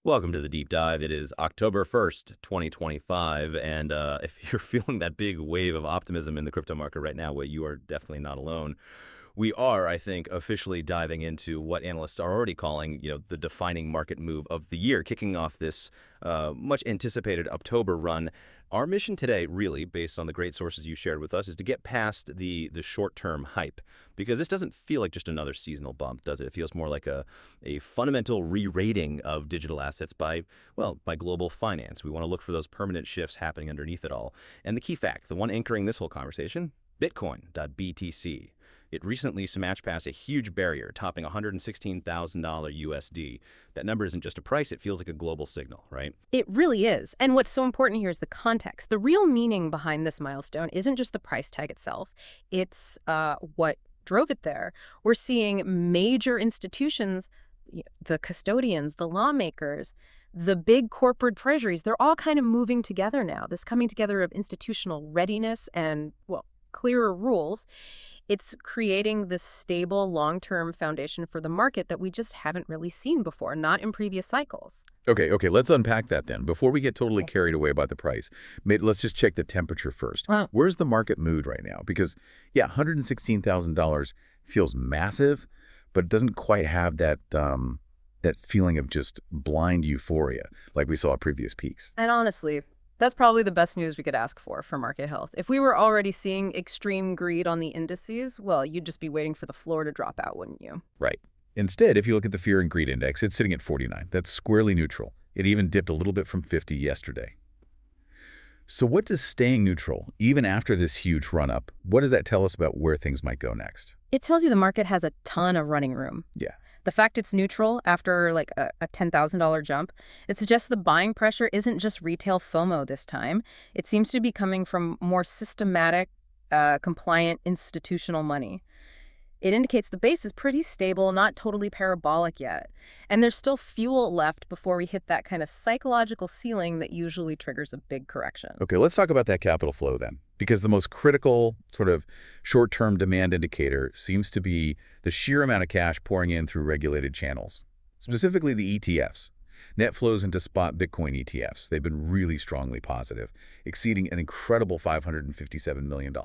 Welcome to the deep dive. It is October 1st, 2025. And if you're feeling that big wave of optimism in the crypto market right now, well, you are definitely not alone. We are, I think, officially diving into what analysts are already calling, the defining market move of the year, kicking off this much anticipated October run. Our mission today, really, based on the great sources you shared with us, is to get past the short-term hype, because this doesn't feel like just another seasonal bump, does it? It feels more like a fundamental re-rating of digital assets by global finance. We want to look for those permanent shifts happening underneath it all. And the key fact, the one anchoring this whole conversation, Bitcoin.BTC. It recently smashed past a huge barrier, topping $116,000 USD. That number isn't just a price, it feels like a global signal, right? It really is. And what's so important here is the context. The real meaning behind this milestone isn't just the price tag itself. It's what drove it there. We're seeing major institutions, the custodians, the lawmakers, the big corporate treasuries, they're all kind of moving together now. This coming together of institutional readiness and, clearer rules. It's creating this stable, long-term foundation for the market that we just haven't really seen before, not in previous cycles. Okay, let's unpack that then. Before we get totally carried away about the price, let's just check the temperature first. Where's the market mood right now? Because, $116,000 feels massive, but it doesn't quite have that feeling of just blind euphoria like we saw at previous peaks. And honestly, that's probably the best news we could ask for market health. If we were already seeing extreme greed on the indices, well, you'd just be waiting for the floor to drop out, wouldn't you? Right. Instead, if you look at the fear and greed index, it's sitting at 49. That's squarely neutral. It even dipped a little bit from 50 yesterday. So what does staying neutral, even after this huge run-up, what does that tell us about where things might go next? It tells you the market has a ton of running room. Yeah. The fact it's neutral after like a $10,000 jump, it suggests the buying pressure isn't just retail FOMO this time. It seems to be coming from more systematic, compliant institutional money. It indicates the base is pretty stable, not totally parabolic yet. And there's still fuel left before we hit that kind of psychological ceiling that usually triggers a big correction. Okay, let's talk about that capital flow then. Because the most critical sort of short-term demand indicator seems to be the sheer amount of cash pouring in through regulated channels, specifically the ETFs. Net flows into spot Bitcoin ETFs. They've been really strongly positive, exceeding an incredible $557 million.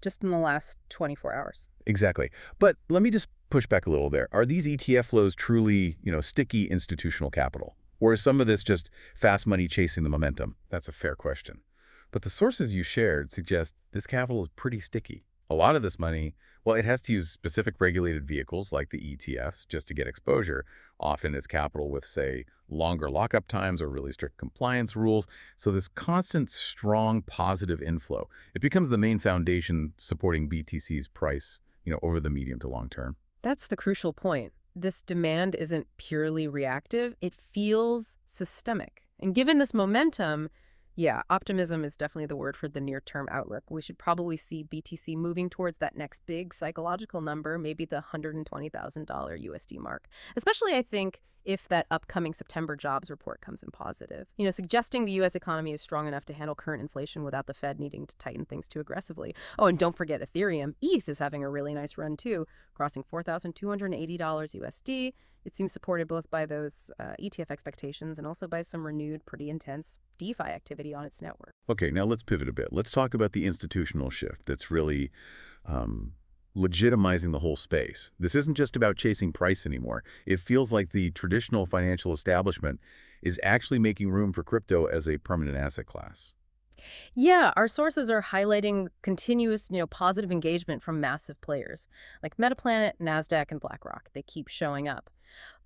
Just in the last 24 hours. Exactly. But let me just push back a little there. Are these ETF flows truly, sticky institutional capital? Or is some of this just fast money chasing the momentum? That's a fair question. But the sources you shared suggest this capital is pretty sticky. A lot of this money, it has to use specific regulated vehicles like the ETFs just to get exposure. Often it's capital with, say, longer lockup times or really strict compliance rules. So this constant, strong, positive inflow, it becomes the main foundation supporting BTC's price, over the medium to long term. That's the crucial point. This demand isn't purely reactive. It feels systemic. And given this momentum, optimism is definitely the word for the near-term outlook. We should probably see BTC moving towards that next big psychological number, maybe the $120,000 USD mark. Especially, I think, if that upcoming September jobs report comes in positive. Suggesting the U.S. economy is strong enough to handle current inflation without the Fed needing to tighten things too aggressively. Oh, and don't forget Ethereum. ETH is having a really nice run, too, crossing $4,280 USD. It seems supported both by those ETF expectations and also by some renewed, pretty intense DeFi activity on its network. Okay, now let's pivot a bit. Let's talk about the institutional shift that's really legitimizing the whole space. This isn't just about chasing price anymore. It feels like the traditional financial establishment is actually making room for crypto as a permanent asset class. Yeah, our sources are highlighting continuous, positive engagement from massive players like Metaplanet, NASDAQ, and BlackRock. They keep showing up.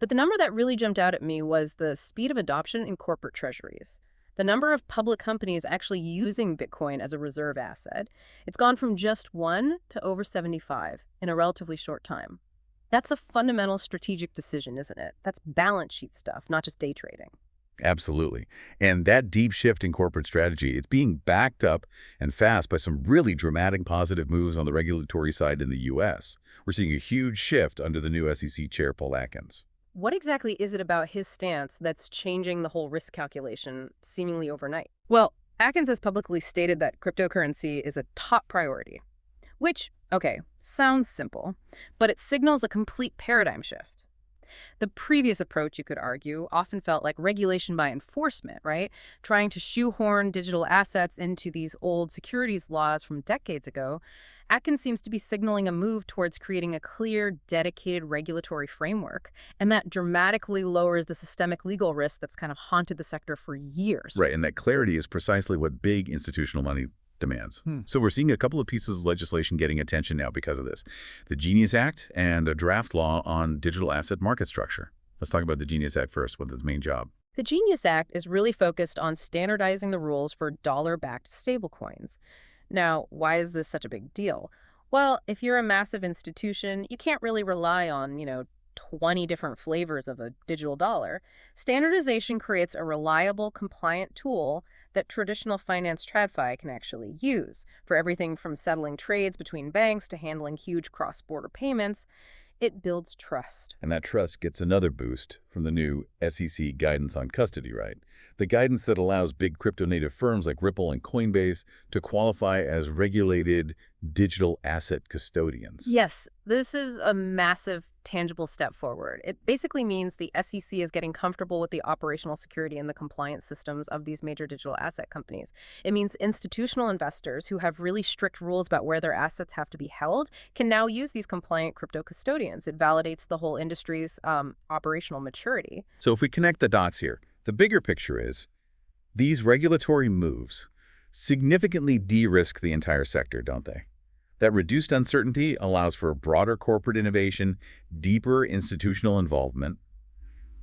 But the number that really jumped out at me was the speed of adoption in corporate treasuries. The number of public companies actually using Bitcoin as a reserve asset, it's gone from just 1 to over 75 in a relatively short time. That's a fundamental strategic decision, isn't it? That's balance sheet stuff, not just day trading. Absolutely. And that deep shift in corporate strategy, it's being backed up and fast by some really dramatic positive moves on the regulatory side in the U.S. We're seeing a huge shift under the new SEC chair, Paul Atkins. What exactly is it about his stance that's changing the whole risk calculation seemingly overnight? Well, Atkins has publicly stated that cryptocurrency is a top priority, which, sounds simple, but it signals a complete paradigm shift. The previous approach, you could argue, often felt like regulation by enforcement, right? Trying to shoehorn digital assets into these old securities laws from decades ago. Atkins seems to be signaling a move towards creating a clear, dedicated regulatory framework, and that dramatically lowers the systemic legal risk that's kind of haunted the sector for years. Right, and that clarity is precisely what big institutional money demands. So we're seeing a couple of pieces of legislation getting attention now because of this. The Genius Act and a draft law on digital asset market structure. Let's talk about the Genius Act first. What's its main job? The Genius Act is really focused on standardizing the rules for dollar-backed stablecoins. Now, why is this such a big deal? Well, if you're a massive institution, you can't really rely on, 20 different flavors of a digital dollar. Standardization creates a reliable, compliant tool that traditional finance TradFi can actually use for everything from settling trades between banks to handling huge cross-border payments. It builds trust. And that trust gets another boost from the new SEC guidance on custody, right? The guidance that allows big crypto-native firms like Ripple and Coinbase to qualify as regulated digital asset custodians. Yes, this is a massive, tangible step forward. It basically means the SEC is getting comfortable with the operational security and the compliance systems of these major digital asset companies. It means institutional investors who have really strict rules about where their assets have to be held can now use these compliant crypto custodians. It validates the whole industry's operational maturity. So if we connect the dots here, the bigger picture is these regulatory moves significantly de-risk the entire sector, don't they? That reduced uncertainty allows for broader corporate innovation, deeper institutional involvement,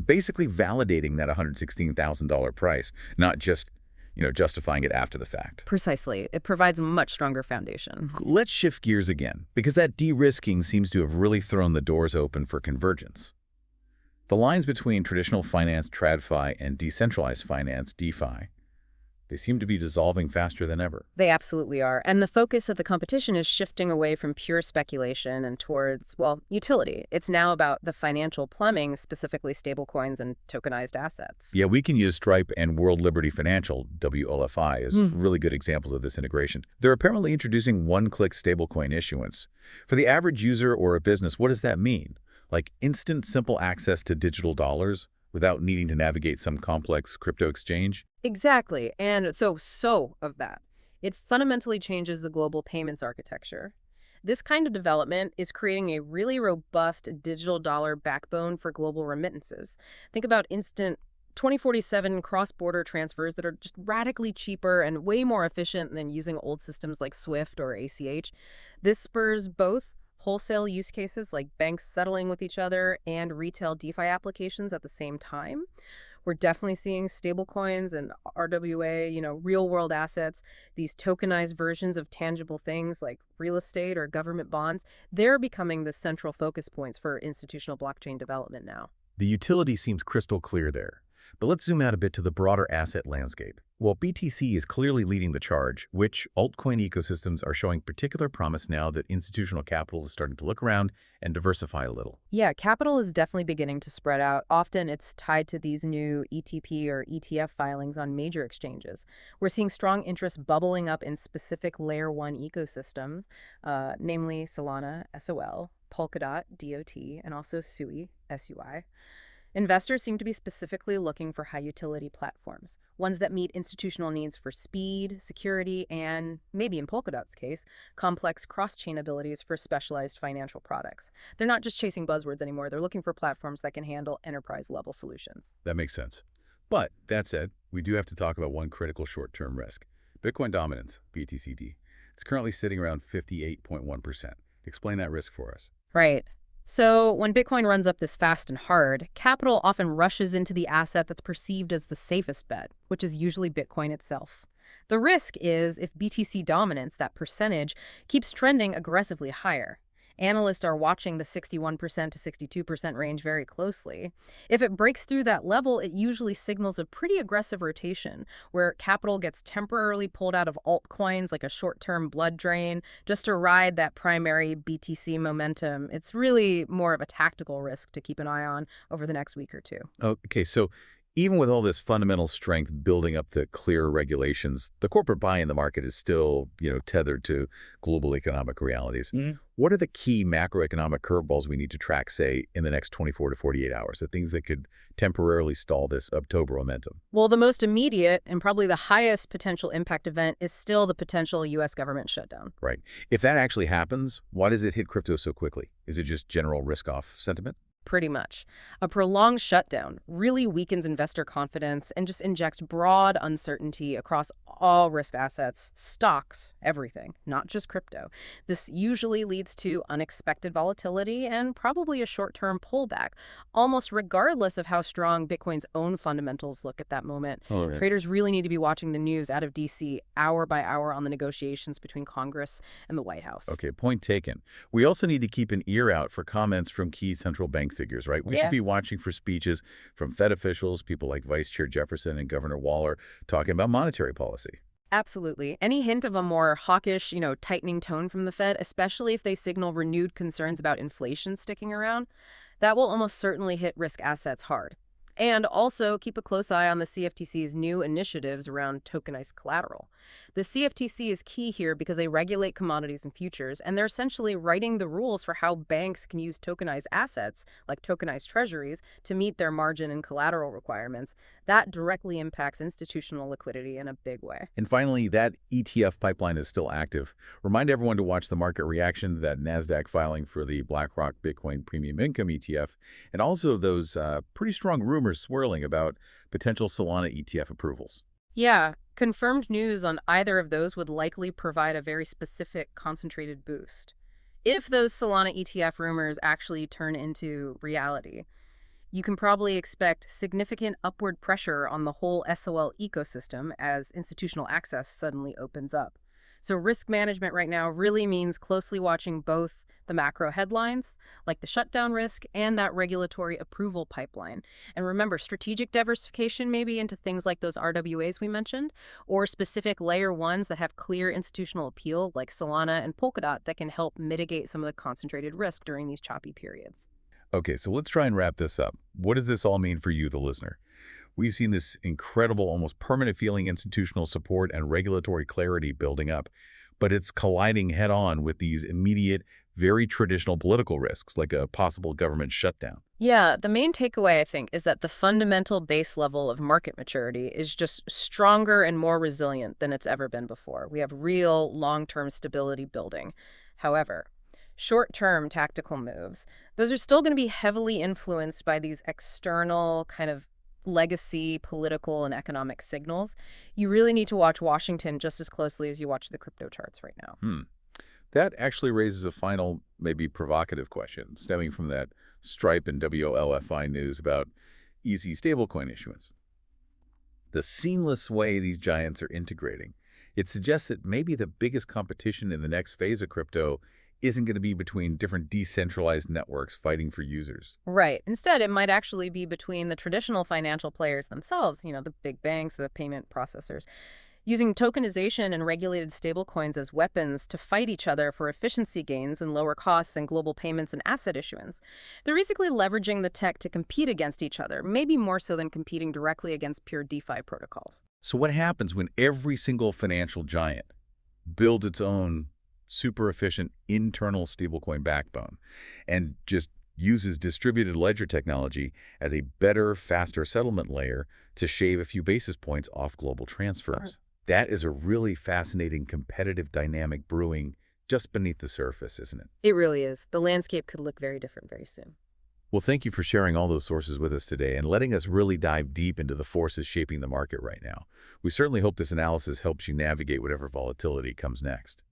basically validating that $116,000 price, not just, justifying it after the fact. Precisely. It provides a much stronger foundation. Let's shift gears again, because that de-risking seems to have really thrown the doors open for convergence. The lines between traditional finance, TradFi, and decentralized finance, DeFi, they seem to be dissolving faster than ever. They absolutely are. And the focus of the competition is shifting away from pure speculation and towards, utility. It's now about the financial plumbing, specifically stablecoins and tokenized assets. Yeah, we can use Stripe and World Liberty Financial, WLFI, as really good examples of this integration. They're apparently introducing one-click stablecoin issuance. For the average user or a business, what does that mean? Like instant, simple access to digital dollars without needing to navigate some complex crypto exchange? Exactly. And so of that, it fundamentally changes the global payments architecture. This kind of development is creating a really robust digital dollar backbone for global remittances. Think about instant 2047 cross-border transfers that are just radically cheaper and way more efficient than using old systems like SWIFT or ACH. This spurs both wholesale use cases like banks settling with each other and retail DeFi applications at the same time. We're definitely seeing stablecoins and RWA, real-world assets, these tokenized versions of tangible things like real estate or government bonds. They're becoming the central focus points for institutional blockchain development now. The utility seems crystal clear there. But let's zoom out a bit to the broader asset landscape. While BTC is clearly leading the charge, which altcoin ecosystems are showing particular promise now that institutional capital is starting to look around and diversify a little? Yeah, capital is definitely beginning to spread out. Often it's tied to these new ETP or ETF filings on major exchanges. We're seeing strong interest bubbling up in specific Layer 1 ecosystems, namely Solana, SOL, Polkadot, DOT, and also SUI, SUI. Investors seem to be specifically looking for high-utility platforms, ones that meet institutional needs for speed, security, and, maybe in Polkadot's case, complex cross-chain abilities for specialized financial products. They're not just chasing buzzwords anymore. They're looking for platforms that can handle enterprise-level solutions. That makes sense. But, that said, we do have to talk about one critical short-term risk. Bitcoin dominance, BTCD. It's currently sitting around 58.1%. Explain that risk for us. Right. So when Bitcoin runs up this fast and hard, capital often rushes into the asset that's perceived as the safest bet, which is usually Bitcoin itself. The risk is if BTC dominance, that percentage, keeps trending aggressively higher. Analysts are watching the 61% to 62% range very closely. If it breaks through that level, it usually signals a pretty aggressive rotation, where capital gets temporarily pulled out of altcoins like a short-term blood drain, just to ride that primary BTC momentum. It's really more of a tactical risk to keep an eye on over the next week or two. Okay, so Even with all this fundamental strength building up the clear regulations, the corporate buy in the market is still, tethered to global economic realities. What are the key macroeconomic curveballs we need to track, say, in the next 24 to 48 hours, the things that could temporarily stall this October momentum? Well, the most immediate and probably the highest potential impact event is still the potential U.S. government shutdown. Right. If that actually happens, why does it hit crypto so quickly? Is it just general risk-off sentiment? Pretty much. A prolonged shutdown really weakens investor confidence and just injects broad uncertainty across all risk assets, stocks, everything, not just crypto. This usually leads to unexpected volatility and probably a short-term pullback, almost regardless of how strong Bitcoin's own fundamentals look at that moment. Oh, right. Traders really need to be watching the news out of D.C. hour by hour on the negotiations between Congress and the White House. Okay, point taken. We also need to keep an ear out for comments from key central bank figures, right? We should be watching for speeches from Fed officials, people like Vice Chair Jefferson and Governor Waller, talking about monetary policy. Absolutely. Any hint of a more hawkish, tightening tone from the Fed, especially if they signal renewed concerns about inflation sticking around, that will almost certainly hit risk assets hard. And also keep a close eye on the CFTC's new initiatives around tokenized collateral. The CFTC is key here because they regulate commodities and futures, and they're essentially writing the rules for how banks can use tokenized assets, like tokenized treasuries, to meet their margin and collateral requirements. That directly impacts institutional liquidity in a big way. And finally, that ETF pipeline is still active. Remind everyone to watch the market reaction to that NASDAQ filing for the BlackRock Bitcoin Premium Income ETF, and also those pretty strong rumors swirling about potential Solana ETF approvals. Yeah, confirmed news on either of those would likely provide a very specific concentrated boost. If those Solana ETF rumors actually turn into reality, you can probably expect significant upward pressure on the whole SOL ecosystem as institutional access suddenly opens up. So risk management right now really means closely watching both the macro headlines, like the shutdown risk, and that regulatory approval pipeline. And remember, strategic diversification maybe into things like those RWAs we mentioned, or specific layer ones that have clear institutional appeal, like Solana and Polkadot, that can help mitigate some of the concentrated risk during these choppy periods. Okay, so let's try and wrap this up. What does this all mean for you, the listener? We've seen this incredible, almost permanent feeling institutional support and regulatory clarity building up, but it's colliding head-on with these immediate, very traditional political risks, like a possible government shutdown. Yeah, the main takeaway, I think, is that the fundamental base level of market maturity is just stronger and more resilient than it's ever been before. We have real long-term stability building. However, short-term tactical moves, those are still going to be heavily influenced by these external kind of legacy political and economic signals. You really need to watch Washington just as closely as you watch the crypto charts right now. That actually raises a final, maybe provocative question stemming from that Stripe and WLFI news about easy stablecoin issuance. The seamless way these giants are integrating, it suggests that maybe the biggest competition in the next phase of crypto isn't going to be between different decentralized networks fighting for users. Right. Instead, it might actually be between the traditional financial players themselves, the big banks, the payment processors, using tokenization and regulated stablecoins as weapons to fight each other for efficiency gains and lower costs and global payments and asset issuance. They're basically leveraging the tech to compete against each other, maybe more so than competing directly against pure DeFi protocols. So what happens when every single financial giant builds its own super efficient internal stablecoin backbone and just uses distributed ledger technology as a better, faster settlement layer to shave a few basis points off global transfers? Sure. That is a really fascinating competitive dynamic brewing just beneath the surface, isn't it? It really is. The landscape could look very different very soon. Well, thank you for sharing all those sources with us today and letting us really dive deep into the forces shaping the market right now. We certainly hope this analysis helps you navigate whatever volatility comes next.